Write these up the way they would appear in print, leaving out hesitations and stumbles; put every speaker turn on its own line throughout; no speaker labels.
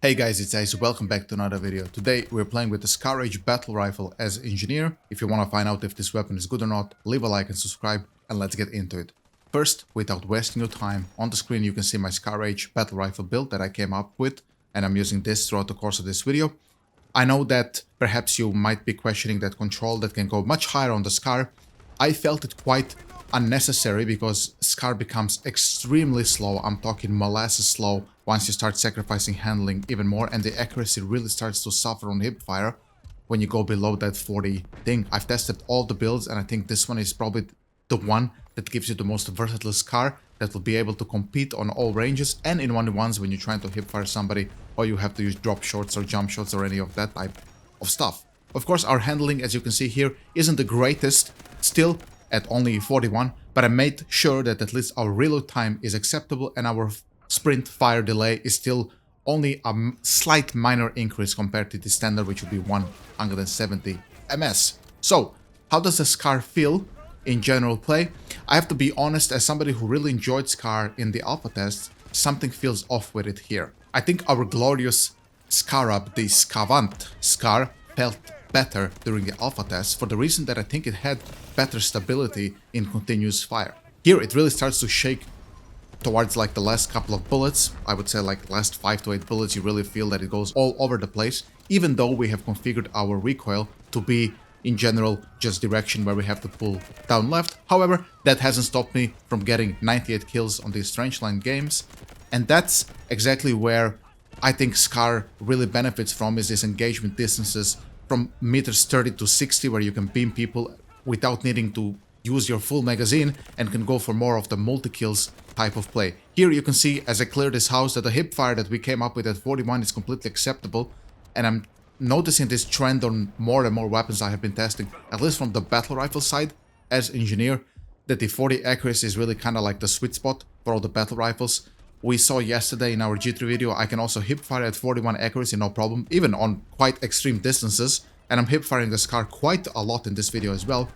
Hey guys, it's Ace. Welcome back to another video. Today we're playing with the Scar Rage Battle Rifle as Engineer. If you want to find out if this weapon is good or not, leave a like and subscribe, and let's get into it. First, without wasting your time, on the screen you can see my Scar Rage Battle Rifle build that I came up with, and I'm using this throughout the course of this video. I know that perhaps you might be questioning that control that can go much higher on the Scar. I felt it quite unnecessary because Scar becomes extremely slow. I'm talking molasses slow once you start sacrificing handling even more, and the accuracy really starts to suffer on hipfire when you go below that 40 thing. I've tested all the builds and I think this one is probably the one that gives you the most versatile Scar that will be able to compete on all ranges and in 1v1s when you're trying to hipfire somebody, or you have to use drop shots or jump shots or any of that type of stuff. Of course, our handling, as you can see here, isn't the greatest, still at only 41, but I made sure that at least our reload time is acceptable and our sprint fire delay is still only a slight minor increase compared to the standard, which would be 170 ms. So, how does the Scar feel in general play? I have to be honest, as somebody who really enjoyed Scar in the alpha test, something feels off with it here. I think our glorious Scarab, the Scavant Scar, felt better during the alpha test for the reason that I think it had better stability in continuous fire. Here it really starts to shake towards like the last couple of bullets. I would say like last 5 to 8 bullets, you really feel that it goes all over the place, even though we have configured our recoil to be in general just direction where we have to pull down left. However, that hasn't stopped me from getting 98 kills on these Strangeline games, and that's exactly where I think Scar really benefits from, is this engagement distances from meters 30 to 60 where you can beam people without needing to use your full magazine and can go for more of the multi-kills type of play. Here you can see, as I clear this house, that the hip fire that we came up with at 41 is completely acceptable, and I'm noticing this trend on more and more weapons I have been testing, at least from the battle rifle side as engineer, that the 40 accuracy is really kind of like the sweet spot for all the battle rifles. We saw yesterday in our G3 video, I can also hip fire at 41 accuracy, no problem, even on quite extreme distances, and I'm hip firing the Scar quite a lot in this video as well.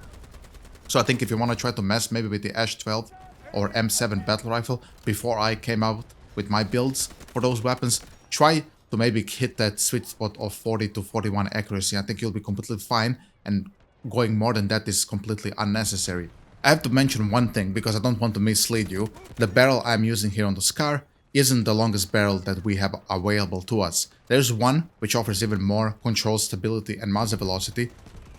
So I think if you want to try to mess maybe with the Ash 12 or M7 battle rifle before I came out with my builds for those weapons, try to maybe hit that sweet spot of 40 to 41 accuracy. I think you'll be completely fine, and going more than that is completely unnecessary. I have to mention one thing because I don't want to mislead you. The barrel I'm using here on the Scar isn't the longest barrel that we have available to us. There's one which offers even more control, stability and muzzle velocity,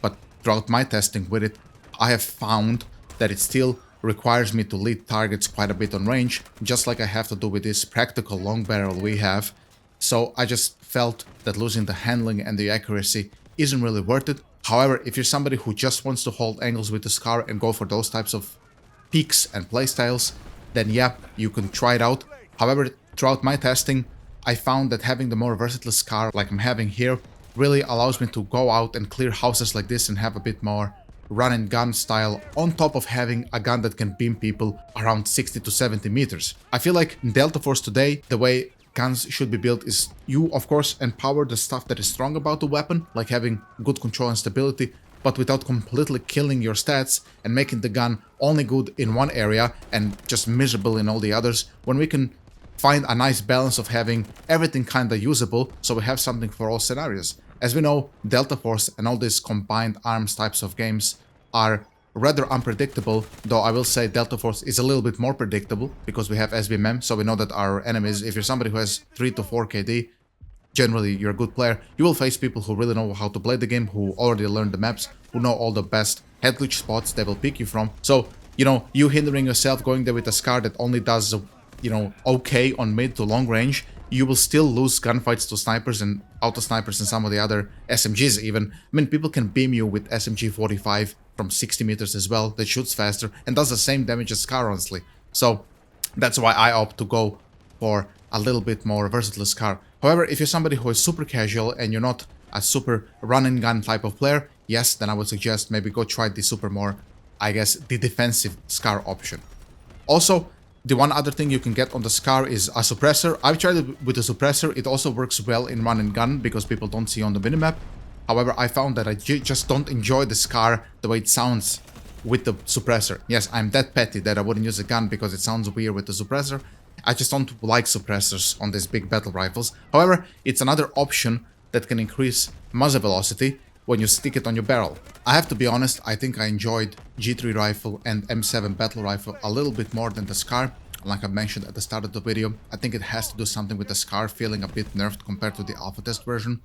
but throughout my testing with it, I have found that it still requires me to lead targets quite a bit on range, just like I have to do with this practical long barrel we have. So I just felt that losing the handling and the accuracy isn't really worth it. However, if you're somebody who just wants to hold angles with the Scar and go for those types of peaks and playstyles, then yeah, you can try it out. However, throughout my testing, I found that having the more versatile Scar like I'm having here really allows me to go out and clear houses like this and have a bit more run and gun style, on top of having a gun that can beam people around 60 to 70 meters. I feel like in Delta Force today, the way guns should be built is you, of course, empower the stuff that is strong about the weapon, like having good control and stability, but without completely killing your stats and making the gun only good in one area and just miserable in all the others, when we can find a nice balance of having everything kinda usable, so we have something for all scenarios. As we know, Delta Force and all these combined arms types of games are rather unpredictable, though I will say Delta Force is a little bit more predictable because we have SBMM, so we know that our enemies, if you're somebody who has 3 to 4 KD, generally you're a good player, you will face people who really know how to play the game, who already learned the maps, who know all the best head glitch spots they will pick you from. So, you know, you hindering yourself going there with a Scar that only does, you know, okay on mid to long range, you will still lose gunfights to snipers and auto snipers and some of the other SMGs even. I mean, people can beam you with SMG 45 from 60 meters as well, that shoots faster and does the same damage as Scar, honestly. So that's why I opt to go for a little bit more versatile Scar. However, if you're somebody who is super casual and you're not a super run and gun type of player, yes, then I would suggest maybe go try the super more, I guess, the defensive Scar option. Also, the one other thing you can get on the Scar is a suppressor. I've tried it with the suppressor. It also works well in run and gun because people don't see on the minimap. However, I found that I just don't enjoy the Scar the way it sounds with the suppressor. Yes, I'm that petty that I wouldn't use a gun because it sounds weird with the suppressor. I just don't like suppressors on these big battle rifles. However, it's another option that can increase muzzle velocity when you stick it on your barrel. I have to be honest, I think I enjoyed G3 rifle and M7 battle rifle a little bit more than the SCAR. Like I mentioned at the start of the video, I think it has to do something with the SCAR feeling a bit nerfed compared to the alpha test version.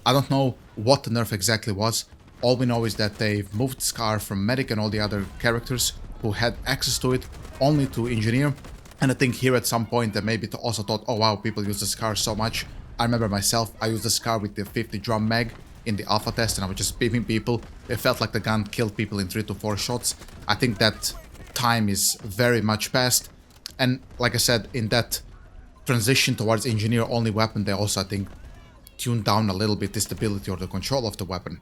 I don't know what the nerf exactly was. All we know is that they've moved SCAR from Medic and all the other characters who had access to it only to Engineer. And I think here at some point they maybe also thought, oh wow, people use the SCAR so much. I remember myself, I used the SCAR with the 50 drum mag in the alpha test and I was just beaming people. It felt like the gun killed people in 3 to 4 shots. I think that time is very much past. And like I said, in that transition towards engineer-only weapon, they also, I think, tuned down a little bit the stability or the control of the weapon.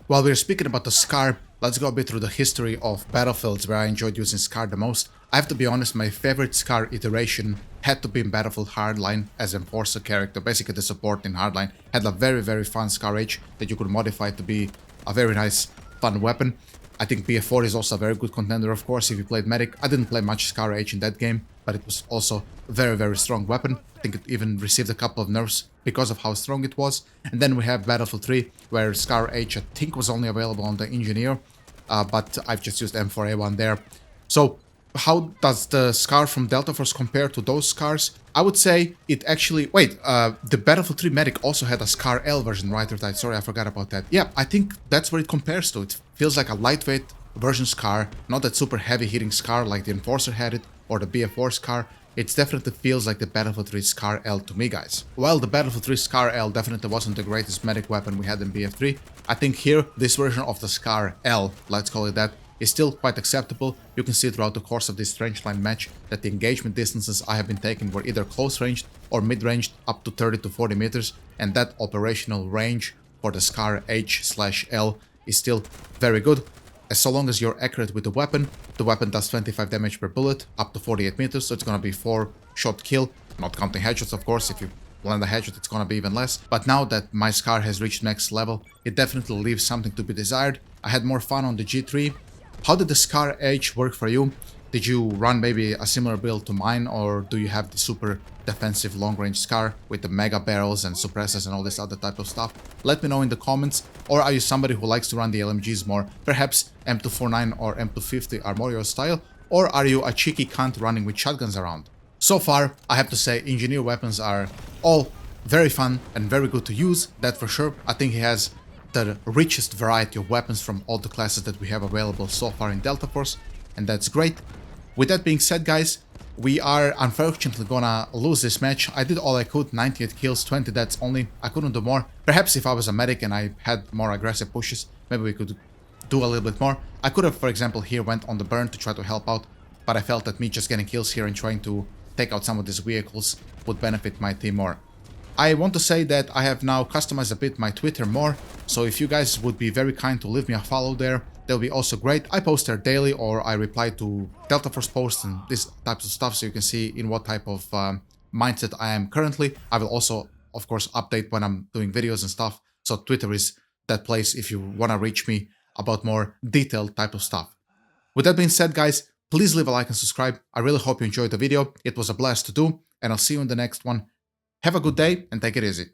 While we're speaking about the SCAR, let's go a bit through the history of battlefields where I enjoyed using SCAR the most. I have to be honest, my favorite SCAR iteration had to be in Battlefield Hardline as Enforcer character. Basically the support in Hardline had a very fun SCAR H that you could modify to be a very nice, fun weapon. I think BF4 is also a very good contender, of course, if you played Medic. I didn't play much SCAR H in that game, but it was also a very strong weapon. I think it even received a couple of nerfs because of how strong it was. And then we have Battlefield 3, where SCAR H I think was only available on the Engineer, but I've just used M4A1 there. So how does the SCAR from Delta Force compare to those SCARs? I would say it actually... Wait, the Battlefield 3 Medic also had a SCAR L version, right? Sorry, I forgot about that. Yeah, I think that's what it compares to. It feels like a lightweight version SCAR, not that super heavy hitting SCAR like the Enforcer had it, or the BF4 SCAR. It definitely feels like the Battlefield 3 SCAR L to me, guys. While the Battlefield 3 SCAR L definitely wasn't the greatest medic weapon we had in BF3, I think here, this version of the SCAR L, let's call it that, is still quite acceptable. You can see throughout the course of this range line match that the engagement distances I have been taking were either close ranged or mid ranged up to 30 to 40 meters, and that operational range for the SCAR H/L is still very good. As so long as you're accurate with the weapon does 25 damage per bullet, up to 48 meters, so it's gonna be 4-shot kill, not counting headshots of course. If you land a headshot it's gonna be even less. But now that my SCAR has reached next level, it definitely leaves something to be desired. I had more fun on the G3. How did the SCAR H work for you? Did you run maybe a similar build to mine, or do you have the super defensive long-range SCAR with the mega barrels and suppressors and all this other type of stuff? Let me know in the comments. Or are you somebody who likes to run the LMGs more? Perhaps M249 or M250 are more your style? Or are you a cheeky cunt running with shotguns around? So far, I have to say engineer weapons are all very fun and very good to use, that for sure. I think he has the richest variety of weapons from all the classes that we have available so far in Delta Force, and that's great. With that being said, guys, we are unfortunately gonna lose this match. I did all I could, 98 kills, 20 deaths only. I couldn't do more. Perhaps if I was a medic and I had more aggressive pushes, maybe we could do a little bit more. I could have, for example, here went on the burn to try to help out, but I felt that me just getting kills here and trying to take out some of these vehicles would benefit my team more. I want to say that I have now customized a bit my Twitter more, so if you guys would be very kind to leave me a follow there, that would be also great. I post there daily, or I reply to Delta Force posts and these types of stuff, so you can see in what type of mindset I am currently. I will also, of course, update when I'm doing videos and stuff, so Twitter is that place if you want to reach me about more detailed type of stuff. With that being said, guys, please leave a like and subscribe. I really hope you enjoyed the video. It was a blast to do, and I'll see you in the next one. Have a good day and take it easy.